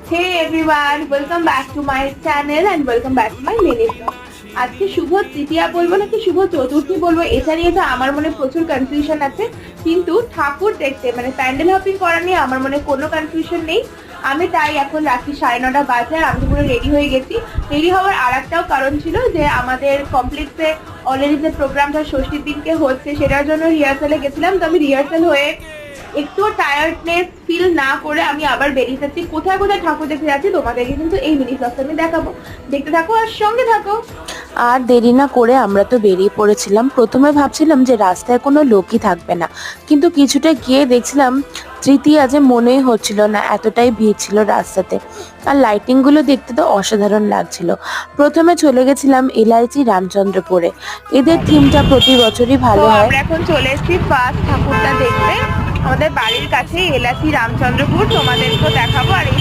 Hey everyone, welcome back to my channel and welcome back to my mini vlog. আজকে শুভ তৃতীয়া বলবো নাকি শুভ চতুর্থী বলবো এটা নিয়ে তো আমার মনে প্রচুর কনফিউশন আছে, কিন্তু ঠাকুর দেখতে মানে প্যান্ডেল হপিং করা নিয়ে আমার মনে কোনো কনফিউশন নেই। আমি তাই এখন রাত্রি 9:30 বাজে আর আমি তো পুরো রেডি হয়ে গেছি। রেডি হওয়ার আর একটাও কারণ ছিল যে আমাদের কমপ্লেক্সে অলরেডি যে প্রোগ্রামটা ষষ্ঠীর দিনকে হচ্ছে সেটার জন্য রিহার্সালে গেছিলাম। তো আমি রিহার্সাল হয়ে একটু টায়ার্ডনেস ফিল না করে আমি আবার বেরিয়ে যাচ্ছি। কোথায় কোথায় ঠাকুর দেখতে যাচ্ছি তোমাদেরকে কিন্তু এই মিনি ব্লগটা আমি দেখাবো, দেখতে থাকো আর সঙ্গে থাকো। আর দেরি না করে আমরা তো বেরিয়ে পড়েছিলাম। প্রথমে ভাবছিলাম যে রাস্তায় কোনো লোকই থাকবে না, কিন্তু কিছুটা গিয়ে দেখছিলাম তৃতীয়া যে মনেই হচ্ছিল না, এতটাই ভিড় ছিল রাস্তাতে। আর লাইটিংগুলো দেখতে তো অসাধারণ লাগছিল। প্রথমে চলে গেছিলাম এলআইসি রামচন্দ্রপুরে। এদের থিমটা প্রতি বছরই তো ভালো হয়। আমরা এখন চলে এসেছি ফার্স্ট ঠাকুরটা দেখতে। আমাদের বাড়ির কাছেই এলআইসি রামচন্দ্রপুর, তোমাদেরকেও দেখাবো। আর এই